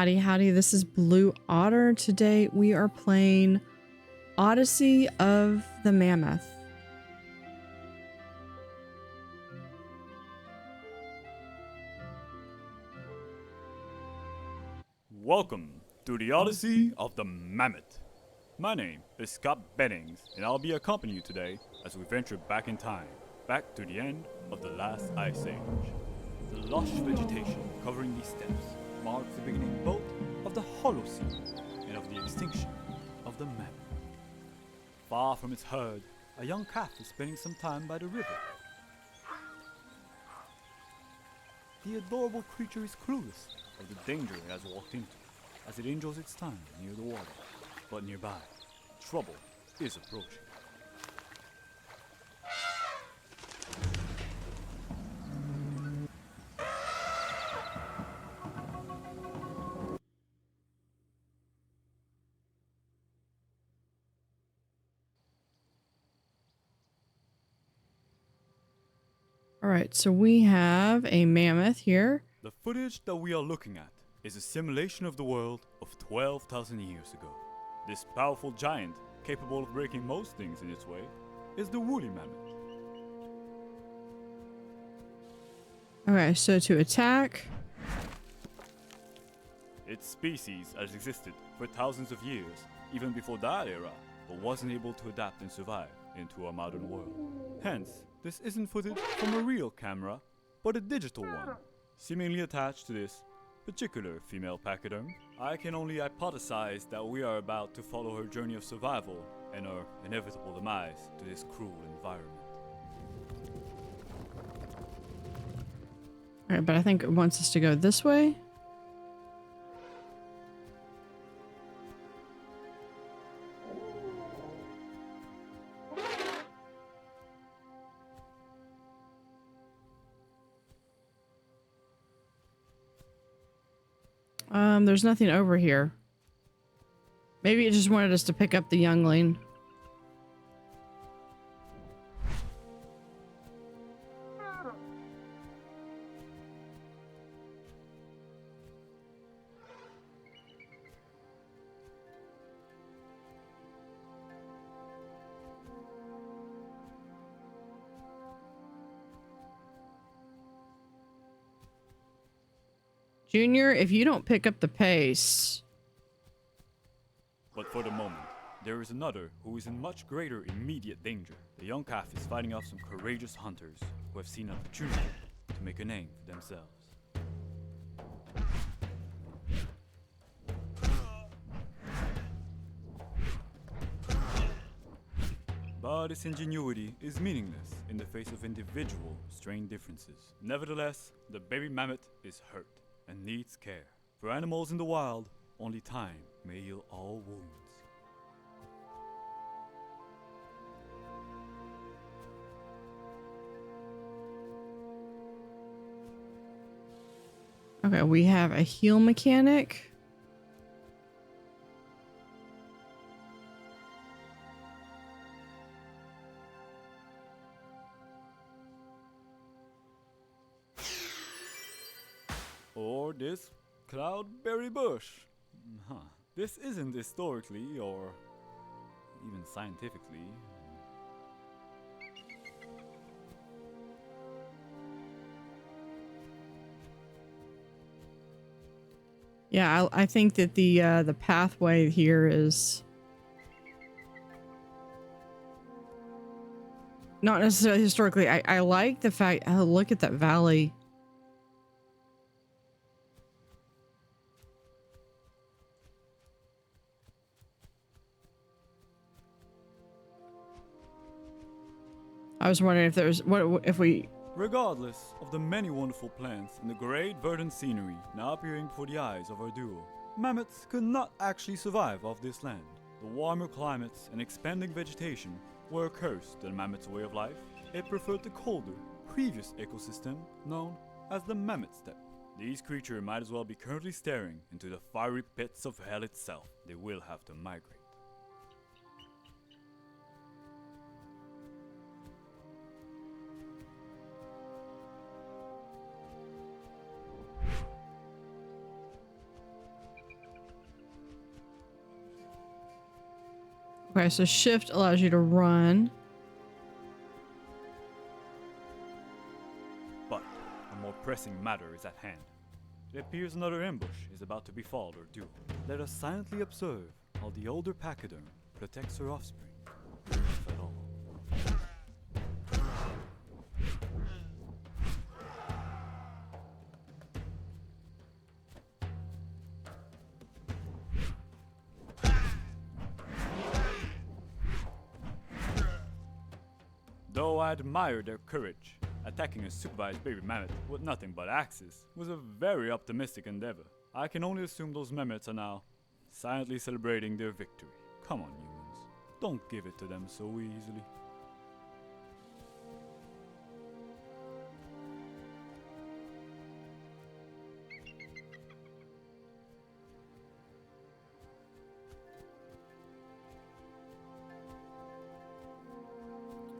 Howdy, howdy. This is Blue Otter. Today we are playing Odyssey of the Mammoth. Welcome to the Odyssey of the Mammoth. My name is Scott Bennings, and I'll be accompanying you today as we venture back in time, back to the end of the last ice age. The lush vegetation covering these steppes marks the beginning both of the Holocene and of the extinction of the mammoth. Far from its herd, a young calf is spending some time by the river. The adorable creature is clueless of the danger it has walked into, as it enjoys its time near the water. But nearby, trouble is approaching. Alright, so we have a mammoth here. The footage that we are looking at is a simulation of the world of 12,000 years ago. This powerful giant, capable of breaking most things in its way, is the woolly mammoth. Okay, so to attack. Its species has existed for thousands of years, even before that era, but wasn't able to adapt and survive into our modern world. Hence, this isn't footage from a real camera, but a digital one, seemingly attached to this particular female pachyderm. I can only hypothesize that we are about to follow her journey of survival and her inevitable demise to this cruel environment. Alright, but I think it wants us to go this way. There's nothing over here. Maybe it just wanted us to pick up the youngling. Junior, if you don't pick up the pace... But for the moment, there is another who is in much greater immediate danger. The young calf is fighting off some courageous hunters who have seen an opportunity to make a name for themselves. But its ingenuity is meaningless in the face of individual strain differences. Nevertheless, the baby mammoth is hurt and needs care. For animals in the wild, only time may heal all wounds. Okay, we have a heal mechanic. Or this cloudberry bush. This isn't historically or even scientifically. Yeah, I think that the pathway here is not necessarily historically. I like the fact. Oh, look at that valley. I was wondering if there's what if we. Regardless of the many wonderful plants and the great verdant scenery now appearing before the eyes of our duo, mammoths could not actually survive off this land. The warmer climates and expanding vegetation were a curse to the mammoth's way of life. It preferred the colder, previous ecosystem known as the mammoth steppe. These creatures might as well be currently staring into the fiery pits of hell itself. They will have to migrate. Okay, so shift allows you to run. But a more pressing matter is at hand. It appears another ambush is about to befall our duo. Let us silently observe how the older pachyderm protects her offspring, if at all. Though I admire their courage, attacking a supervised baby mammoth with nothing but axes was a very optimistic endeavor. I can only assume those mammoths are now silently celebrating their victory. Come on, humans. Don't give it to them so easily.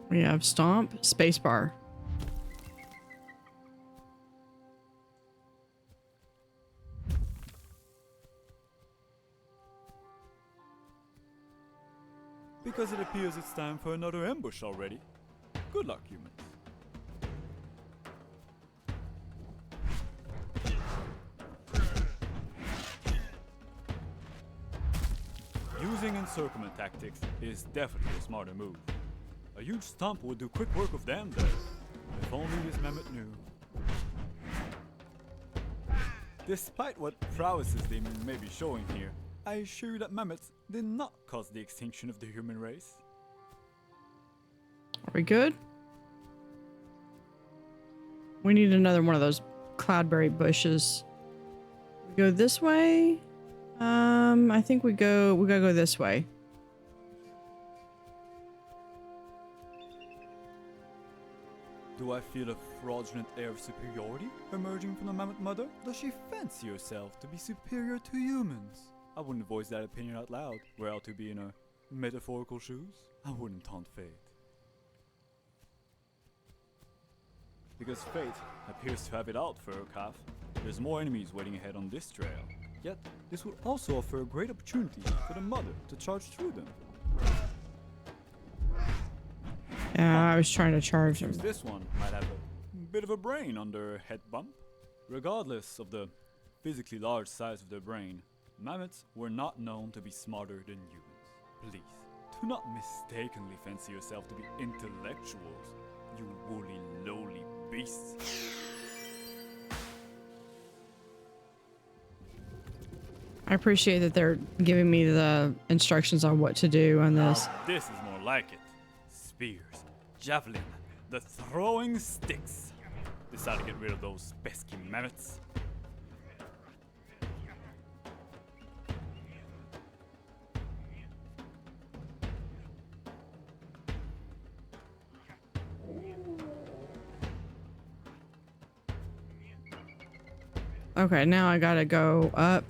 We have stomp, spacebar. Because it appears it's time for another ambush already. Good luck, humans. Using encirclement tactics is definitely a smarter move. A huge stomp would do quick work of them though. If only this mammoth knew. Despite what prowesses they may be showing here, I assure you that mammoths did not cause the extinction of the human race. Are we good? We need another one of those cloudberry bushes. We go this way. I think we gotta go this way. Do I feel a fraudulent air of superiority emerging from the mammoth mother? Does she fancy herself to be superior to humans? I wouldn't voice that opinion out loud, were I to be in her metaphorical shoes. I wouldn't taunt fate. Because fate appears to have it out for her calf. There's more enemies waiting ahead on this trail. Yet, this would also offer a great opportunity for the mother to charge through them. Yeah, I was trying to charge him. Seems this one might have a bit of a brain under her head bump. Regardless of the physically large size of their brain, mammoths were not known to be smarter than humans. Please, do not mistakenly fancy yourself to be intellectuals, you woolly, lowly beasts. I appreciate that they're giving me the instructions on what to do on this. Now, this is more like it. Spears, javelin, the throwing sticks. Decide to get rid of those pesky mammoths. Okay, now I gotta go up.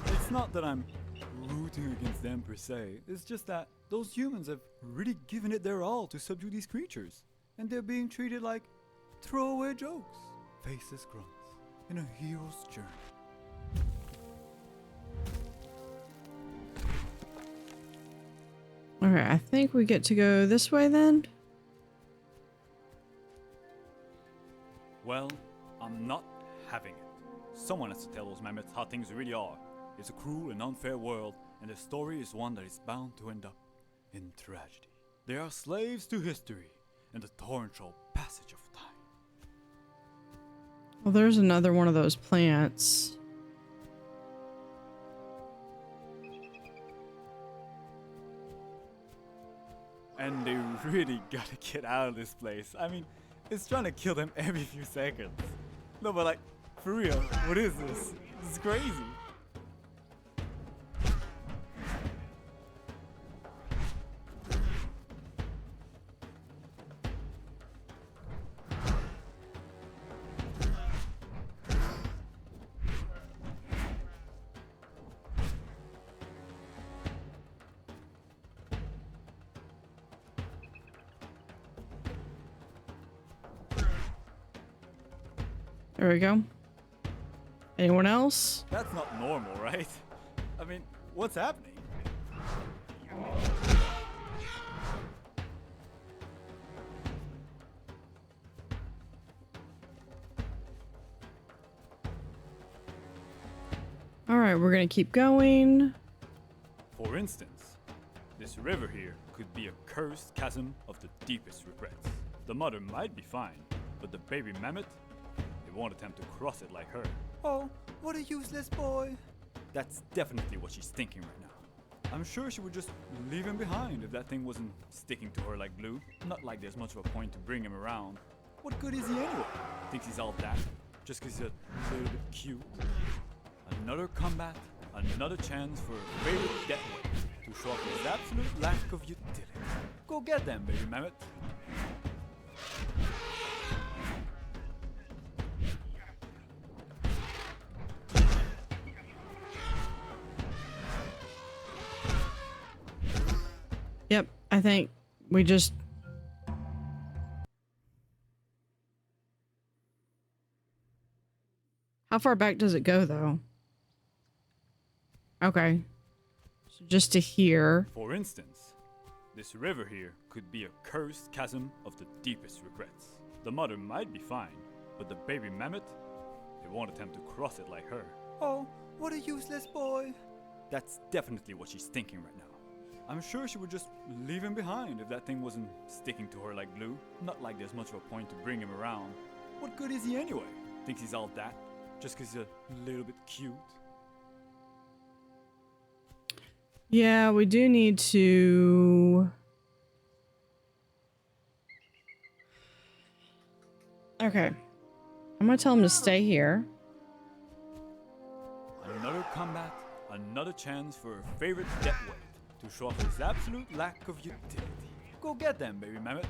It's not that I'm rooting against them per se, it's just that those humans have really given it their all to subdue these creatures, and they're being treated like throwaway jokes, faceless grunts, in a hero's journey. Okay, I think we get to go this way then. Well, I'm not having it. Someone has to tell those mammoths how things really are. It's a cruel and unfair world, and the story is one that is bound to end up in tragedy. They are slaves to history and the torrential passage of time. Well, there's another one of those plants. And they really gotta get out of this place. I mean, it's trying to kill them every few seconds. No, but like, for real, what is this? This is crazy. There we go. Anyone else? That's not normal, right? I mean, what's happening? All right, we're gonna keep going. For instance, this river here could be a cursed chasm of the deepest regrets. The mother might be fine, but the baby mammoth, it won't attempt to cross it like her. Oh, what a useless boy. That's definitely what she's thinking right now. I'm sure she would just leave him behind if that thing wasn't sticking to her like glue. Not like there's much of a point to bring him around. What good is he anyway? Thinks he's all that, just 'cause he's a little bit cute. Another combat, another chance for a favorite death to show off his absolute lack of utility. Go get them, baby mammoth. Yep, I think we just... How far back does it go, though? Okay. So just to here. For instance, this river here could be a cursed chasm of the deepest regrets. The mother might be fine, but the baby mammoth, it won't attempt to cross it like her. Oh, what a useless boy. That's definitely what she's thinking right now. I'm sure she would just leave him behind if that thing wasn't sticking to her like glue. Not like there's much of a point to bring him around. What good is he anyway? Thinks he's all that, just 'cause he's a little bit cute. Yeah, we do need to... Okay. I'm gonna tell him to stay here. Another combat, another chance for a favorite death weight to show off his absolute lack of utility. Go get them, baby mammoth.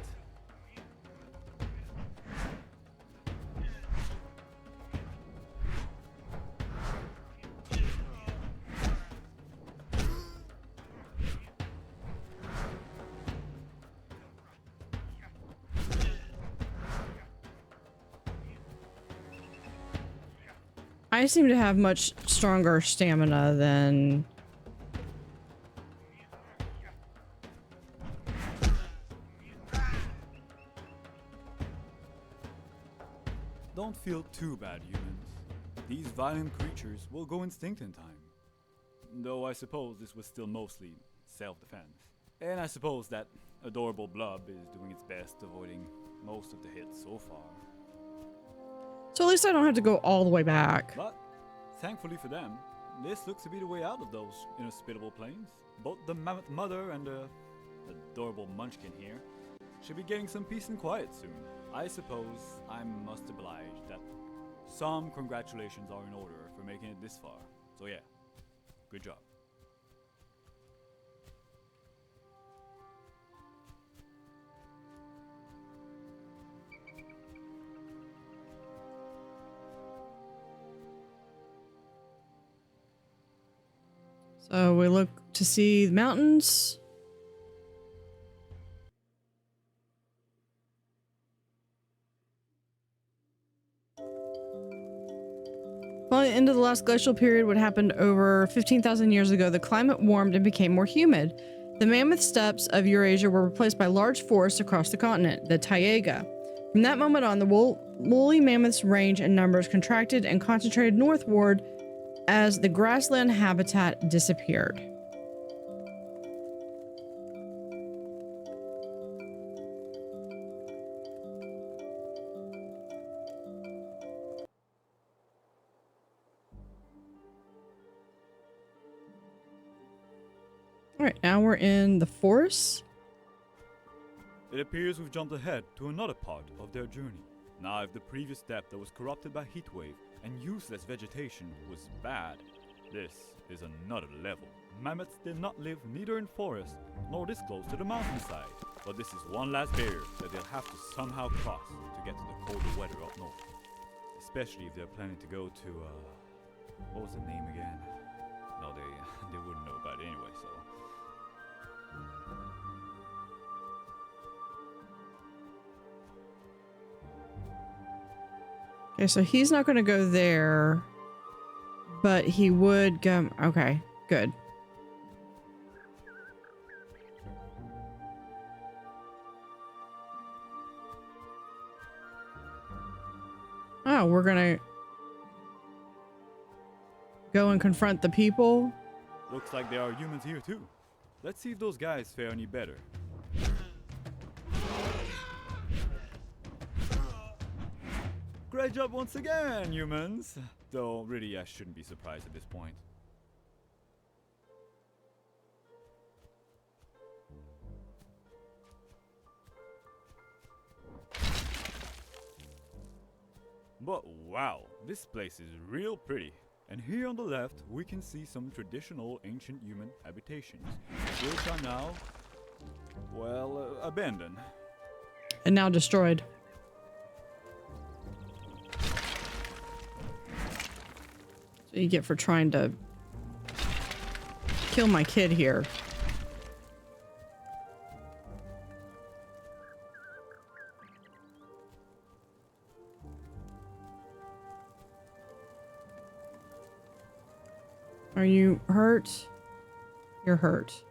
I seem to have much stronger stamina than... Don't feel too bad, humans. These violent creatures will go extinct in time. Though I suppose this was still mostly self-defense. And I suppose that adorable blob is doing its best, avoiding most of the hits so far. So at least I don't have to go all the way back. But, thankfully for them, this looks to be the way out of those inhospitable plains. Both the mammoth mother and the adorable munchkin here should be getting some peace and quiet soon. I suppose I must oblige that some congratulations are in order for making it this far. So yeah, good job. So we look to see the mountains. Following the end of the last glacial period, what happened over 15,000 years ago, the climate warmed and became more humid. The mammoth steppes of Eurasia were replaced by large forests across the continent, the taiga. From that moment on, the woolly mammoth's range and numbers contracted and concentrated northward as the grassland habitat disappeared. All right, now we're in the forest. It appears we've jumped ahead to another part of their journey. Now, if the previous step that was corrupted by heatwave and useless vegetation was bad, this is another level. Mammoths did not live neither in forest nor this close to the mountainside, but this is one last barrier that they'll have to somehow cross to get to the colder weather up north. Especially if they're planning to go to, what was the name again? No, they wouldn't know about it anyway, so... Okay, Okay, so he's not going to go there, but he would go. Okay, good. Oh, we're going to go and confront the people. Looks like there are humans here too. Let's see if those guys fare any better. Great job once again, humans. Though really I shouldn't be surprised at this point. But wow, this place is real pretty. And here on the left, we can see some traditional ancient human habitations, which are now, well, abandoned. And now destroyed. So you get for trying to kill my kid here. Are you hurt? You're hurt.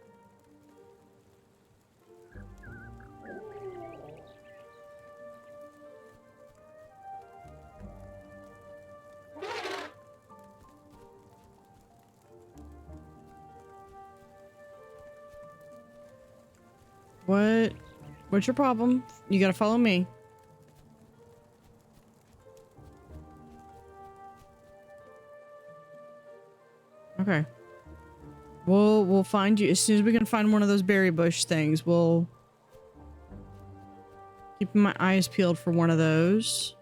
What's your problem? You gotta follow me. Okay. We'll find you as soon as we can find one of those berry bush things. We'll keep my eyes peeled for one of those.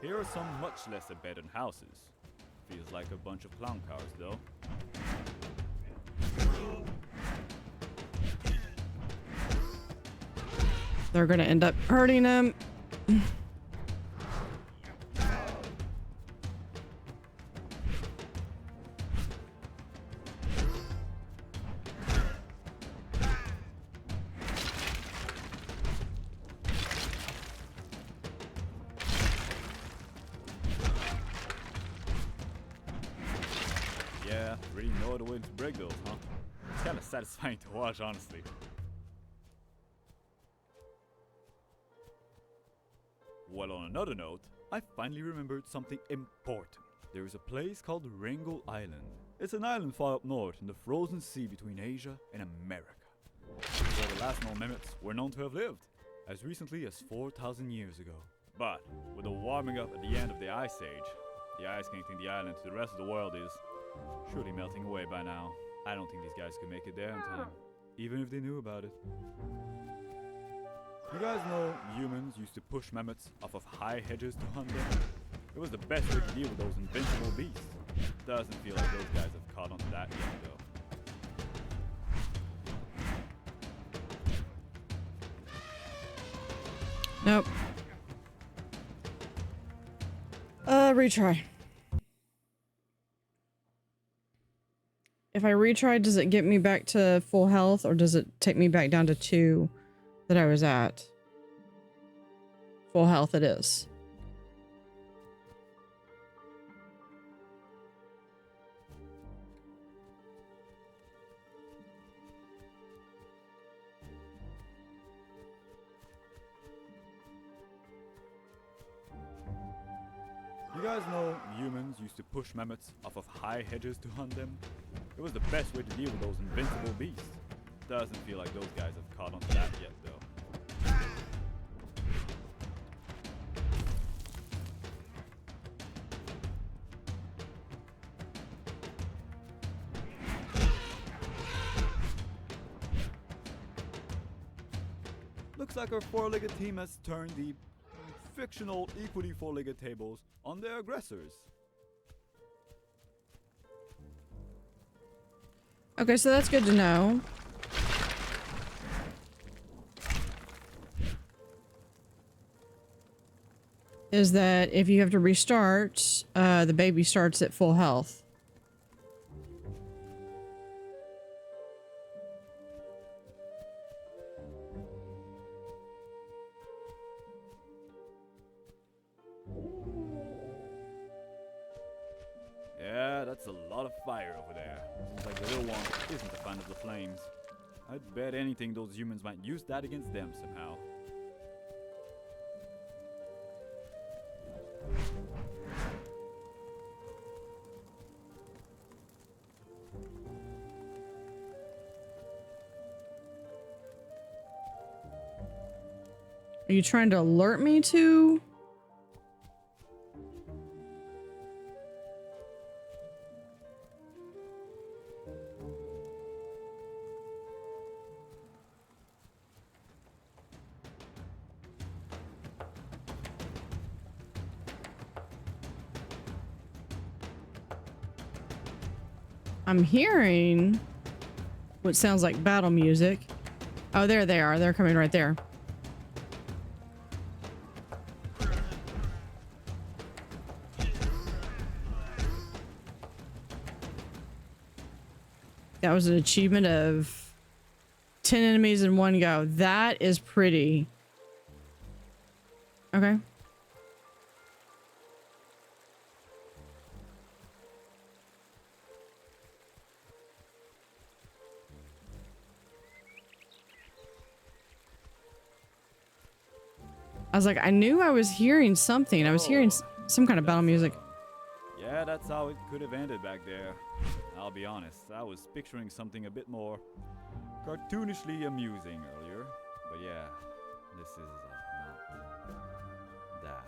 Here are some much less abandoned houses. Feels like a bunch of clown cars though. They're gonna end up hurting him. Yeah, really know the way to break those, huh? It's kinda satisfying to watch, honestly. Well, on another note, I finally remembered something important. There is a place called Wrangel Island. It's an island far up north in the frozen sea between Asia and America. It's where the last known mammoths were known to have lived, as recently as 4,000 years ago. But with the warming up at the end of the Ice Age, the ice connecting the island to the rest of the world is surely melting away by now. I don't think these guys could make it there in time, even if they knew about it. You guys know humans used to push mammoths off of high hedges to hunt them? It was the best way to deal with those invincible beasts. Doesn't feel like those guys have caught on to that yet though. Nope. Retry. If I retry, does it get me back to full health or does it take me back down to 2 that I was at? Full health it is. You guys know humans used to push mammoths off of high hedges to hunt them? It was the best way to deal with those invincible beasts. Doesn't feel like those guys have caught on to that yet though. Looks like our four-legged team has turned the fictional equally four-legged tables on their aggressors. Okay, so that's good to know. Is that if you have to restart, the baby starts at full health. that's a lot of fire over there. Seems like the little one isn't a fan of the flames. I'd bet anything those humans might use that against them somehow. Are you trying to alert me to? I'm hearing what sounds like battle music. Oh, there they are. They're coming right there. That was an achievement of 10 enemies in one go. That is pretty. Okay. I was like, I knew I was hearing something. I was hearing some kind of battle music. Yeah, that's how it could have ended back there. I'll be honest, I was picturing something a bit more cartoonishly amusing earlier. But yeah, this is not that.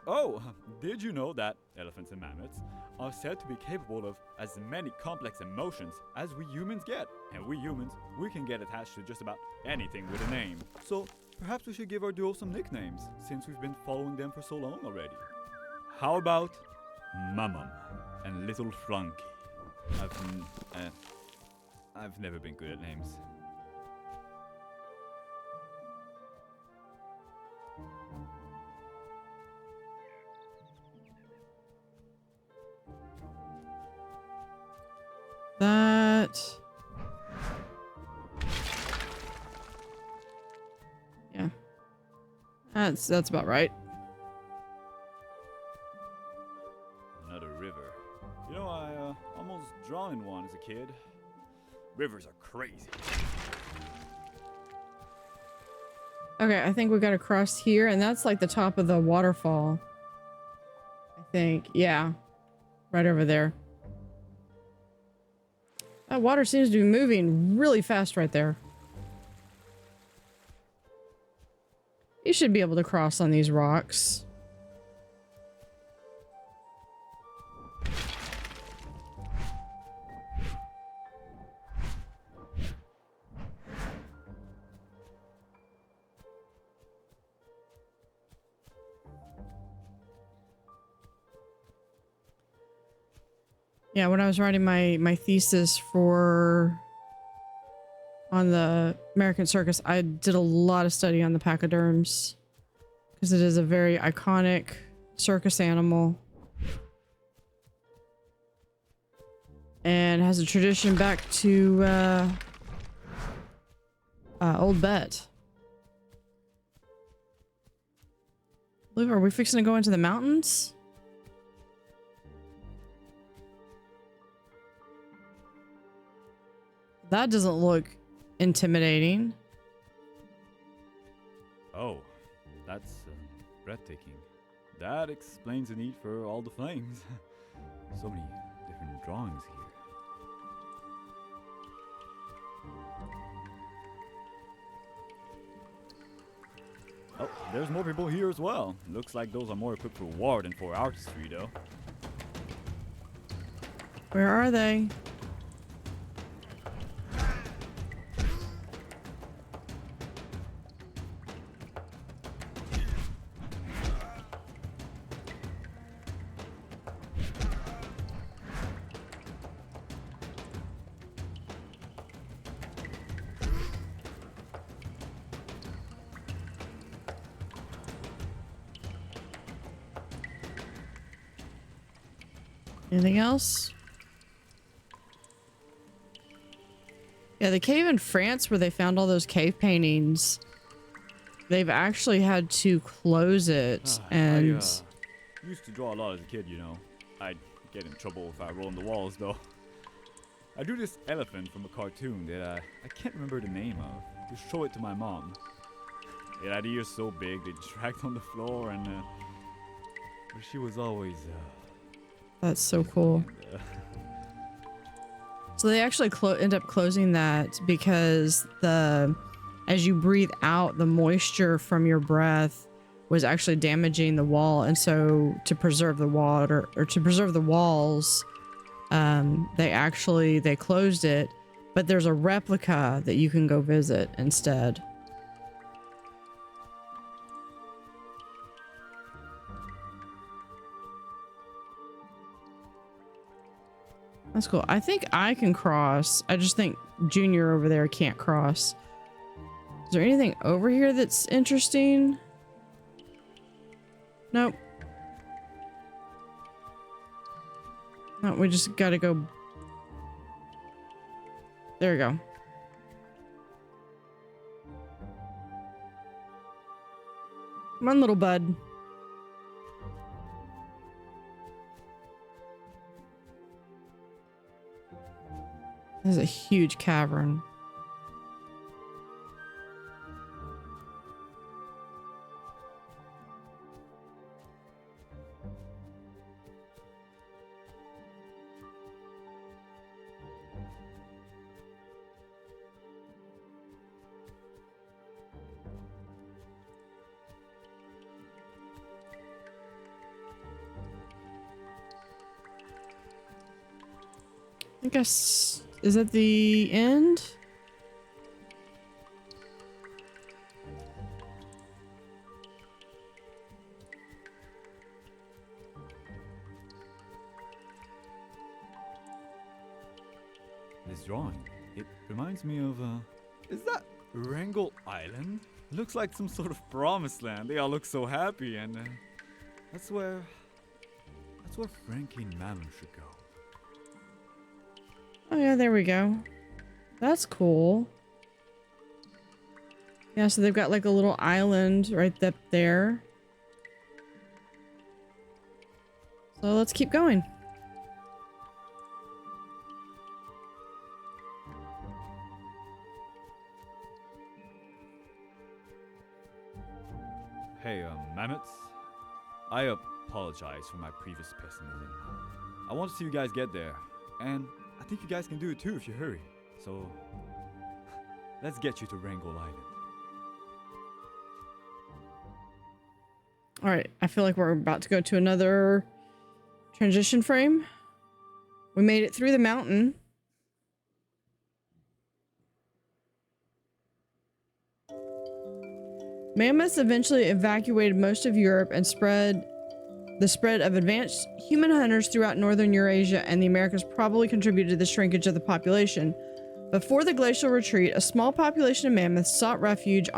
Oh, did you know that elephants and mammoths are said to be capable of as many complex emotions as we humans get? And we humans, we can get attached to just about anything with a name. So perhaps we should give our duo some nicknames, since we've been following them for so long already. How about Mammoth and Little Flunky? I've never been good at names. That... Yeah. That's about right. Another river. You know, I almost drowned in one as a kid. Rivers are crazy. Okay, I think we gotta cross here, and that's like the top of the waterfall. I think. Yeah. Right over there. That water seems to be moving really fast right there. You should be able to cross on these rocks. Yeah, when I was writing my thesis on the American circus, I did a lot of study on the pachyderms because it is a very iconic circus animal and has a tradition back to Old Bet. Liv, are we fixing to go into the mountains? That doesn't look intimidating. Oh, that's breathtaking. That explains the need for all the flames. So many different drawings here. Oh, there's more people here as well. Looks like those are more equipped for war than for artistry, though. Where are they? Anything else? Yeah, the cave in France where they found all those cave paintings, they've actually had to close it. And I used to draw a lot as a kid, you know. I'd Get in trouble if I roll on the walls, though. I drew this elephant from a cartoon that I can't remember the name of. To show it to my mom. It had ears so big they dragged on the floor, and but she was always. That's so cool. And, so they actually end up closing that because as you breathe out, the moisture from your breath was actually damaging the wall, and so to preserve the water or to preserve the walls, they closed it. But there's a replica that you can go visit instead. That's cool. I think I can cross. I just think Junior over there can't cross. Is there anything over here that's interesting? Nope. No, we just gotta go. There we go. Come on, little bud. This is a huge cavern. I guess, is that the end? This drawing, it reminds me of, is that Wrangel Island? Looks like some sort of promised land. They all look so happy, and that's where Frankie and Mammoth should go. Oh yeah, there we go. That's cool. Yeah, so they've got like a little island right up there. So let's keep going. Hey, Mammoths. I apologize for my previous pessimism. I want to see you guys get there, and I think you guys can do it too if you hurry. So, let's get you to Wrangel Island. All right, I feel like we're about to go to another transition frame. We made it through the mountain. Mammoths eventually evacuated most of Europe and the spread of advanced human hunters throughout northern Eurasia and the Americas probably contributed to the shrinkage of the population. Before the glacial retreat, a small population of mammoths sought refuge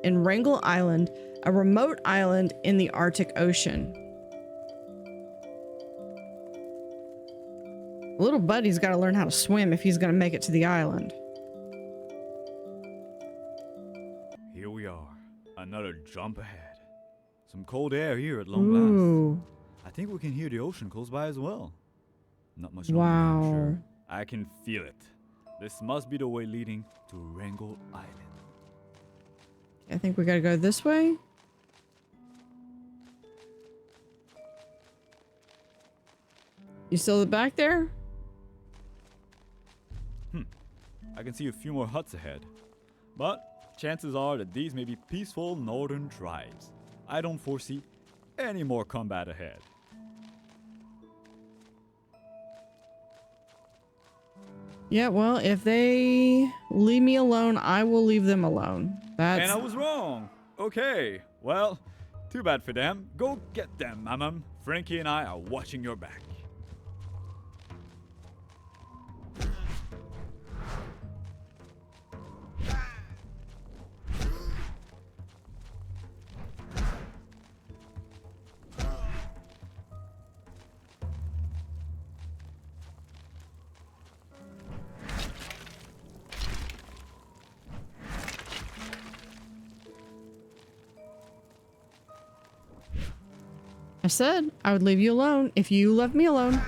in Wrangel Island, a remote island in the Arctic Ocean. Little buddy's got to learn how to swim if he's going to make it to the island. Here we are. Another jump ahead. Some cold air here at long last. I think we can hear the ocean close by as well. Not much longer, I'm sure. I can feel it. This must be the way leading to Wrangel Island. I think we gotta go this way. You still back there? I can see a few more huts ahead. But chances are that these may be peaceful northern tribes. I don't foresee any more combat ahead. Yeah, well, if they leave me alone, I will leave them alone. And I was wrong. Okay, well, too bad for them. Go get them, Mammoth. Frankie and I are watching your back. I said I would leave you alone if you left me alone.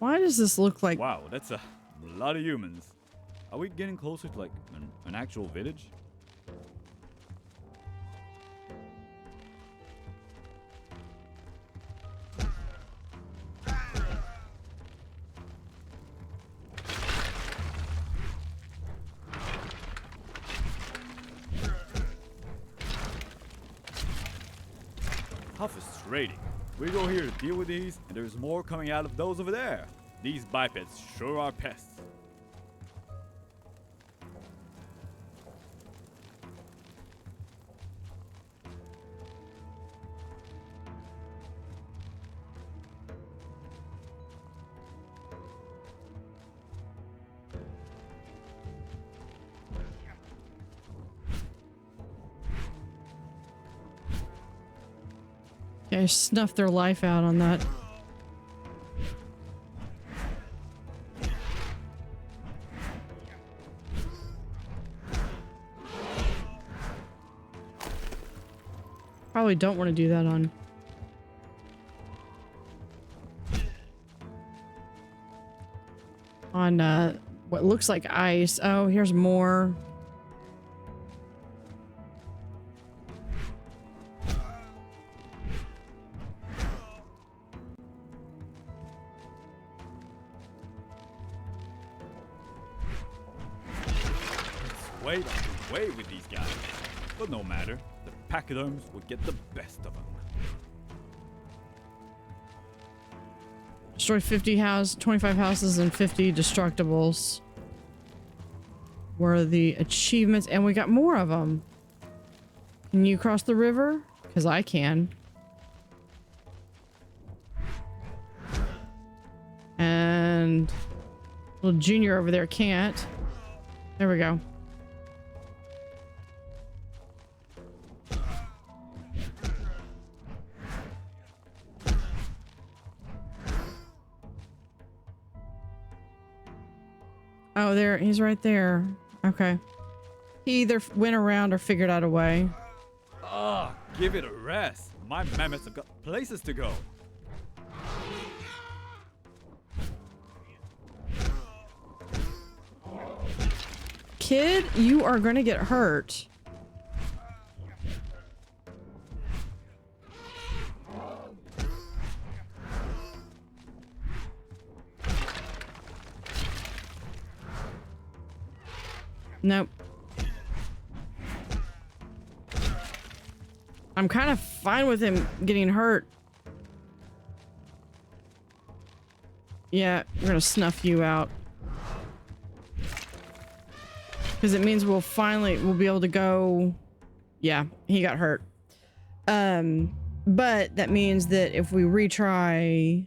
Why does this look like... Wow, that's a lot of humans. Are we getting closer to like an actual village? How frustrating. We go here to deal with these, and there's more coming out of those over there. These bipeds sure are pests. I snuffed their life out on that. Probably don't want to do that on what looks like ice. Oh, here's more. Way with these guys. But no matter, the pachyderms will get the best of them. Destroy 25 houses and 50 destructibles were the achievements, and we got more of them. Can you cross the river? Because I can. And little Junior over there can't. There we go. Oh, there, he's right there. Okay. He either went around or figured out a way. Ah, give it a rest. My mammoths have got places to go. Kid, you are gonna get hurt. Nope. I'm kind of fine with him getting hurt. Yeah, we're gonna snuff you out. Because it means we'll be able to go. Yeah, he got hurt. But that means that if we retry,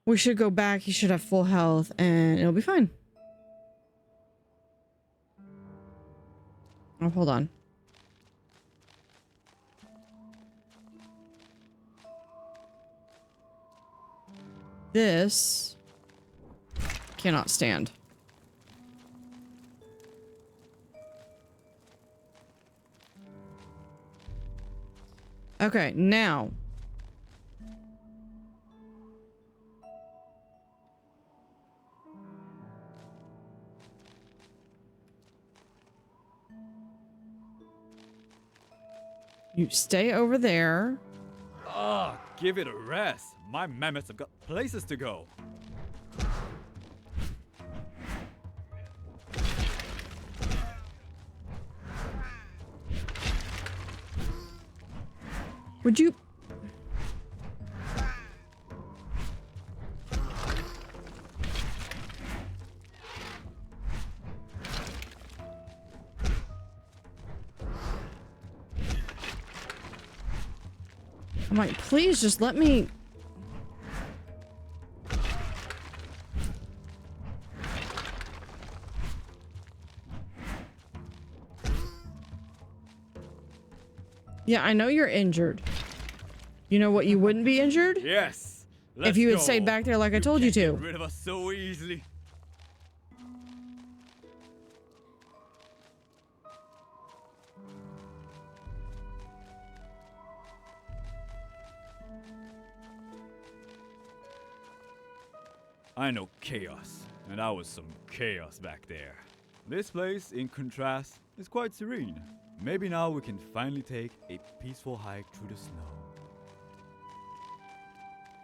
we should go back. He should have full health and it'll be fine. Oh, hold on. This cannot stand. Okay, now. You stay over there. Ah, give it a rest. My mammoths have got places to go. Would you... I'm like, please just let me... Yeah, I know you're injured. You know what you wouldn't be injured? Yes. If you had stayed back there like I told you to. Get rid of us so easily. I know chaos, and I was some chaos back there. This place, in contrast, is quite serene. Maybe now we can finally take a peaceful hike through the snow.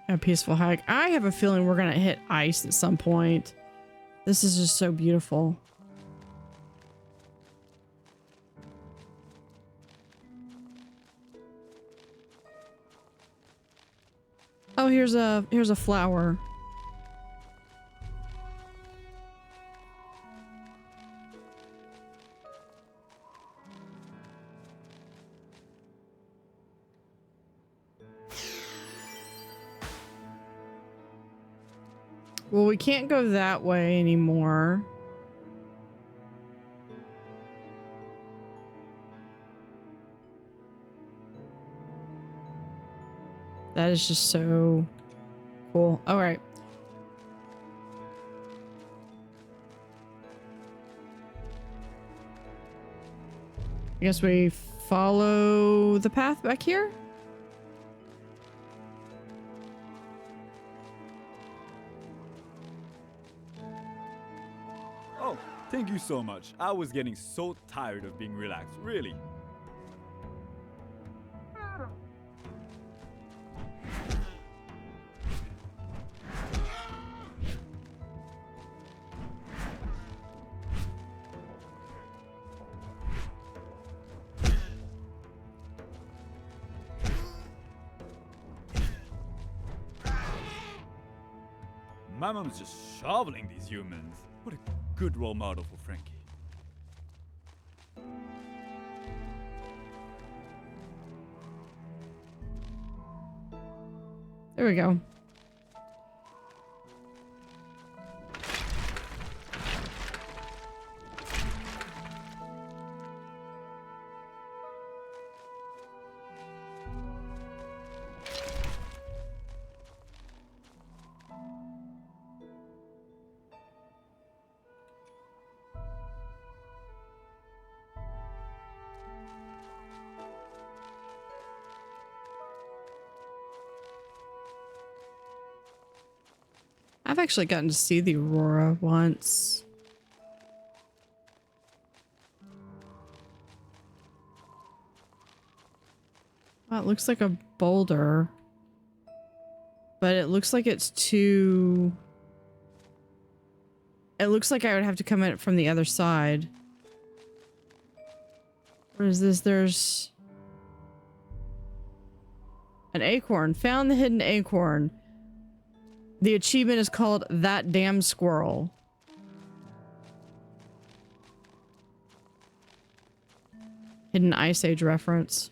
A peaceful hike. I have a feeling we're gonna hit ice at some point. This is just so beautiful. Oh, here's a flower. Well, we can't go that way anymore. That is just so cool. All right. I guess we follow the path back here. Oh, thank you so much. I was getting so tired of being relaxed, really. My mom's just shoveling these humans. What a good role model for Frankie. There we go. I've actually gotten to see the aurora once. Well, it looks like a boulder, but it looks like it's too... It looks like I would have to come at it from the other side. What is this? There's an acorn. Found the hidden acorn. The achievement is called That Damn Squirrel. Hidden Ice Age reference.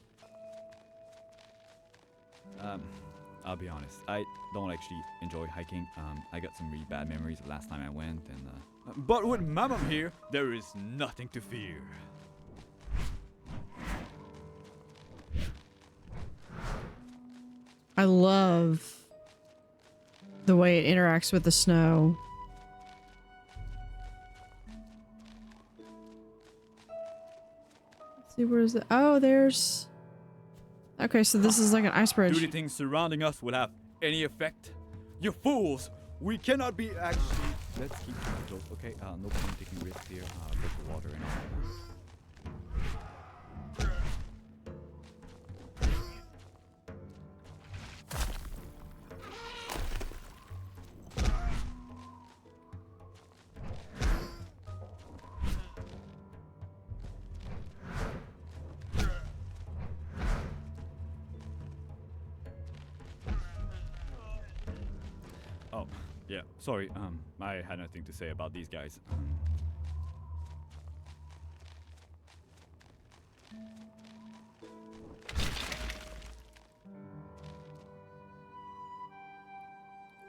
I'll be honest. I don't actually enjoy hiking. I got some really bad memories the last time I went, and but with Mammoth here, there is nothing to fear. I love the way it interacts with the snow. Let's see, where is it? Oh, there's... Okay, so this is like an ice bridge. Do the things surrounding us will have any effect? You fools! We cannot be actually... Let's keep it close, okay? No point taking risks here. Put the water in. Oh, yeah, sorry, I had nothing to say about these guys.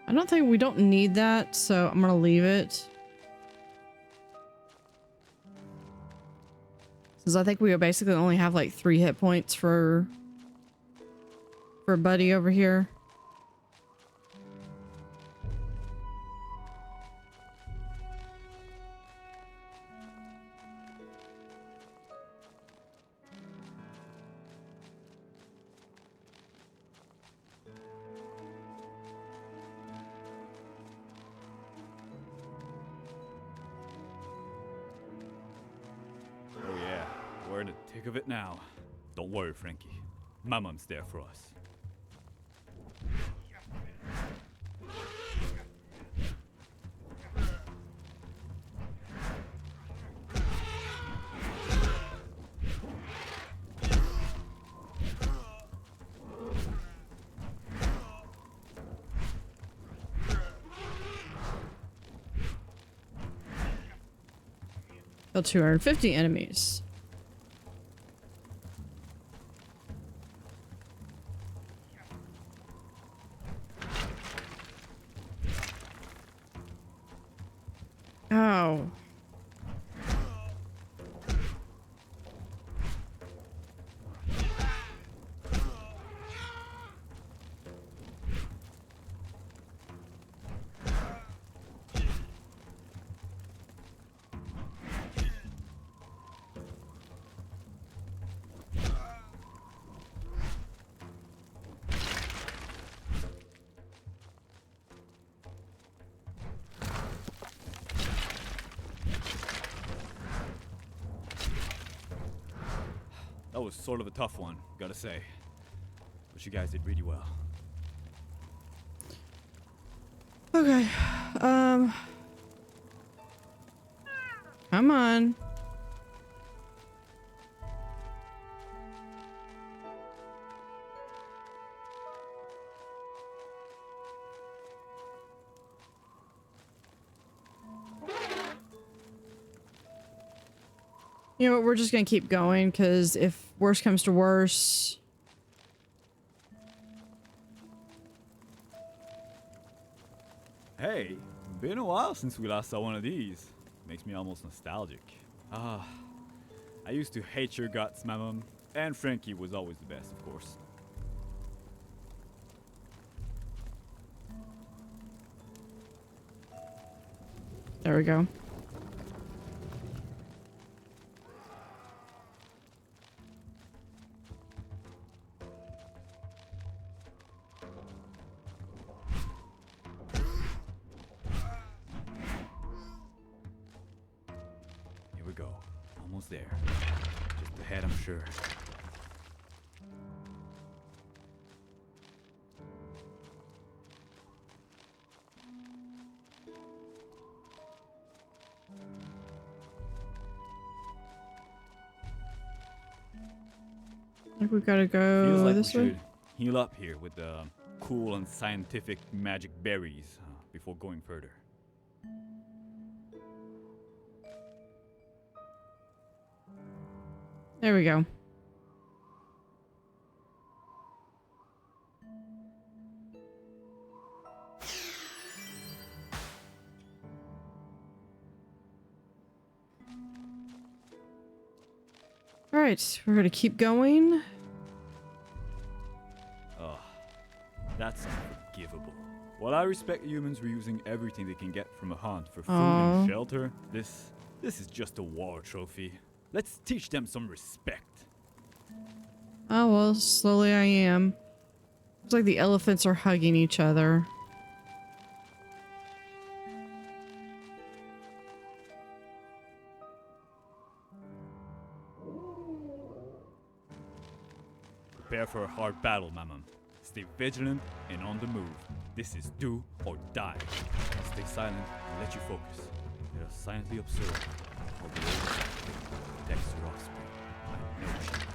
I don't think we don't need that, so I'm gonna leave it. Since I think we basically only have like 3 hit points for Buddy over here. We're in the thick of it now. Don't worry, Frankie. My mom's there for us. Kill 250 enemies. Oh. That was sort of a tough one, gotta say. But you guys did really well. Okay. Come on. You know what, we're just gonna keep going, because if worse comes to worse... Hey, been a while since we last saw one of these. Makes me almost nostalgic. Ah, I used to hate your guts, my mom. And Frankie was always the best, of course. There we go. Here we go. Almost there. Just ahead, I'm sure. I think we gotta go Feels like this we way. should heal up here with the cool and scientific magic berries before going further. There we go. All right, we're gonna keep going. Ugh, that's unforgivable. While I respect humans reusing everything they can get from a hunt for food Aw. and shelter, this is just a war trophy. Let's teach them some respect. Oh well, slowly I am. Looks like the elephants are hugging each other. Prepare for a hard battle, Mammoth. Stay vigilant and on the move. This is do or die. Stay silent and let you focus. Let us silently observe how the Odyssey protects your offspring. I know you.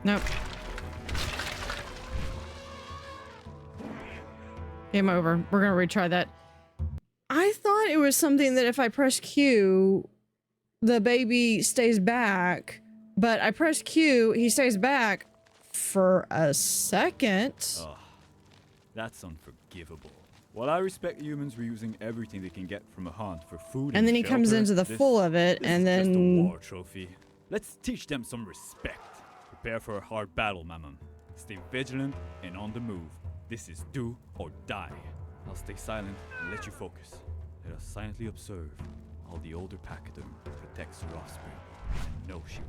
Nope. Game over. We're gonna retry that. I thought it was something that if I press Q, the baby stays back, but I press Q, he stays back for a second. Ugh, that's unforgivable. While I respect humans reusing everything they can get from a hunt for food And then he shelter, comes into the this- full of it, this and is just a then war trophy. Let's teach them some respect. Prepare for a hard battle, Mammoth. Stay vigilant and on the move. This is do or die. I'll stay silent and let you focus. Let us silently observe how the older pachyderm protects her offspring. I know she will.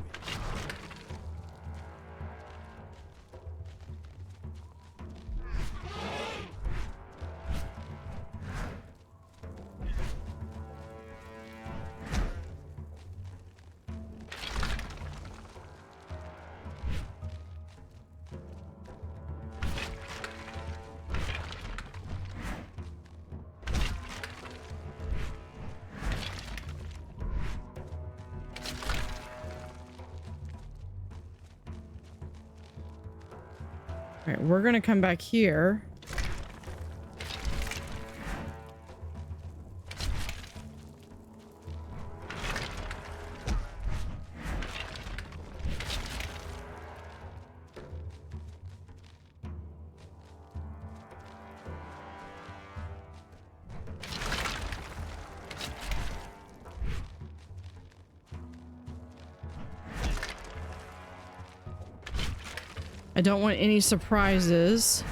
All right, we're gonna come back here. I don't want any surprises.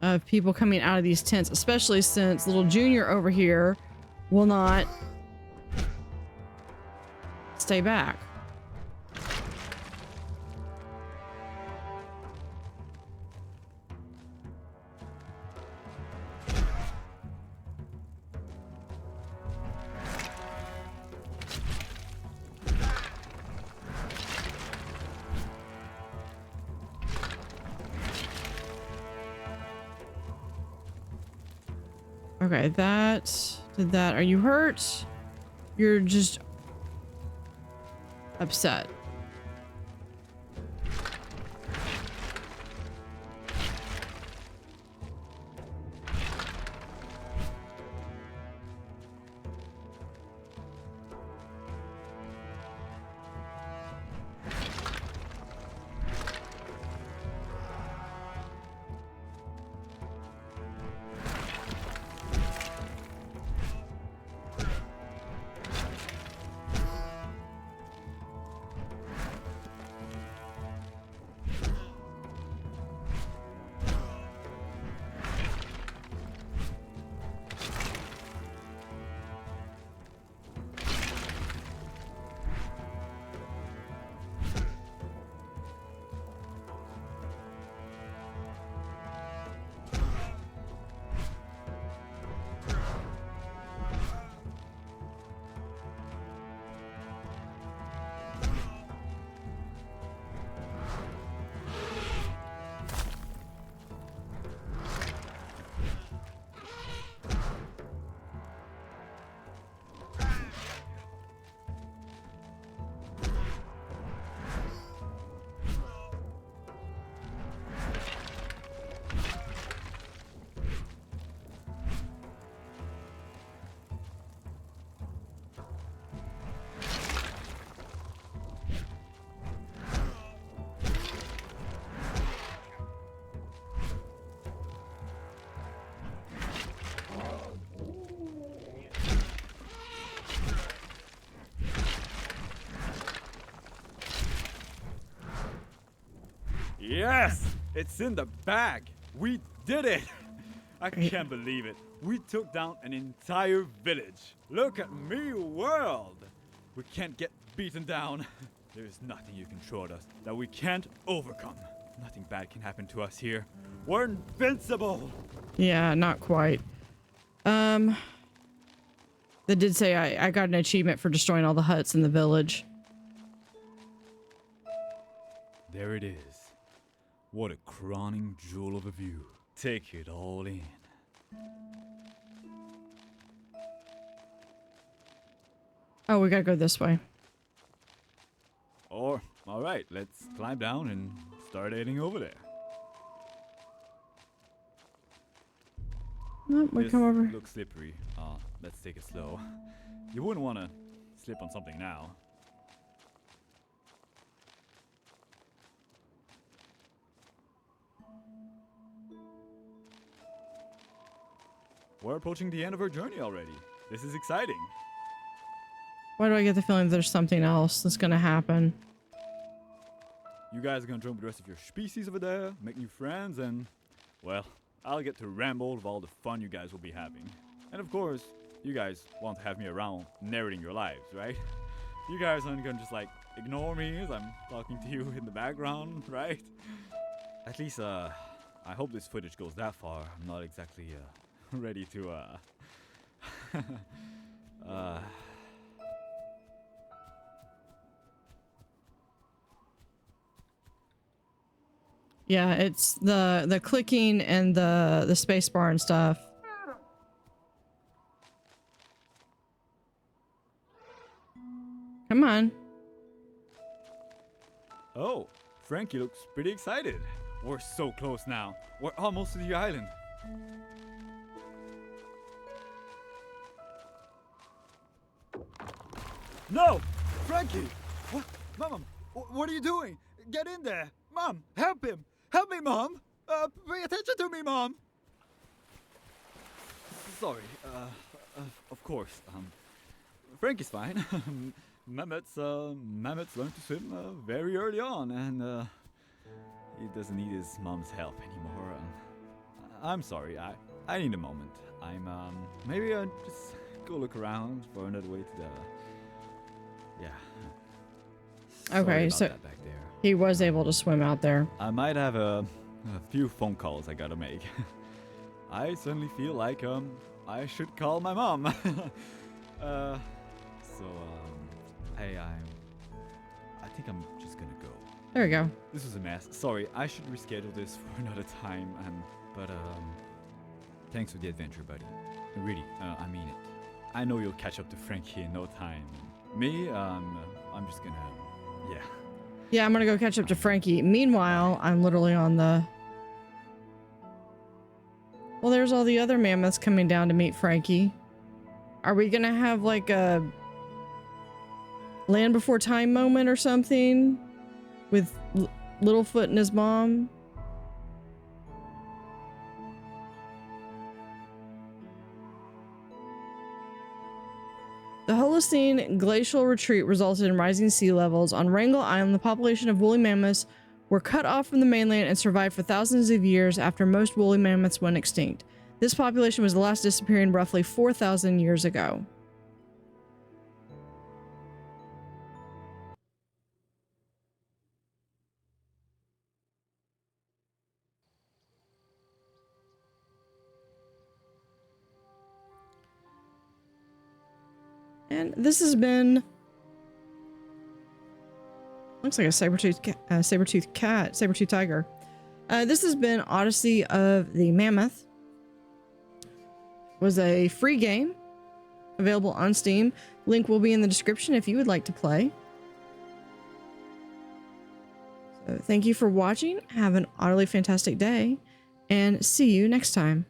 Of people coming out of these tents, especially since little Junior over here will not stay back. Okay, that did that. Are you hurt? You're just upset. Yes! It's in the bag! We did it! I can't believe it. We took down an entire village. Look at me, world! We can't get beaten down. There is nothing you can throw at us that we can't overcome. Nothing bad can happen to us here. We're invincible! Yeah, not quite. That did say I got an achievement for destroying all the huts in the village. There it is. What a crowning jewel of a view. Take it all in. Oh, we gotta go this way. Alright, let's climb down and start heading over there. Oh, we This come over. looks slippery. Let's take it slow. You wouldn't want to slip on something now. We're approaching the end of our journey already. This is exciting. Why do I get the feeling there's something else that's gonna happen? You guys are gonna join with the rest of your species over there, make new friends, and, well, I'll get to ramble with all the fun you guys will be having. And of course, you guys want to have me around narrating your lives, right? You guys aren't gonna just like ignore me as I'm talking to you in the background, right? At least, I hope this footage goes that far. I'm not exactly, ready to, Yeah, it's the clicking and the space bar and stuff. Come on. Oh, Frankie looks pretty excited. We're so close now. We're almost to the island. No! Frankie! What? Mom, what are you doing? Get in there! Mom, help him! Help me, Mom! Pay attention to me, Mom! Sorry, of course, Frankie's fine. Mammoths learn to swim very early on, and he doesn't need his mom's help anymore. I'm sorry, I need a moment. Maybe I'll just go look around for another way to the... Yeah. Sorry Okay, about so that back there. he was able to swim out there. I might have a few phone calls I gotta make. I suddenly feel like I should call my mom. I think I'm just gonna go. There we go. This was a mess. Sorry, I should reschedule this for another time. But thanks for the adventure, buddy. Really, I mean it. I know you'll catch up to Frankie in no time. Me, I'm just gonna, yeah. Yeah, I'm gonna go catch up to Frankie. Meanwhile, I'm literally on the... Well, there's all the other mammoths coming down to meet Frankie. Are we gonna have like a Land Before Time moment or something with Littlefoot and his mom? The Holocene glacial retreat resulted in rising sea levels. On Wrangel Island, the population of woolly mammoths were cut off from the mainland and survived for thousands of years after most woolly mammoths went extinct. This population was the last disappearing roughly 4,000 years ago. And this has been... Looks like a saber-toothed tiger. This has been Odyssey of the Mammoth. It was a free game available on Steam. Link will be in the description if you would like to play. So thank you for watching. Have an utterly fantastic day and see you next time.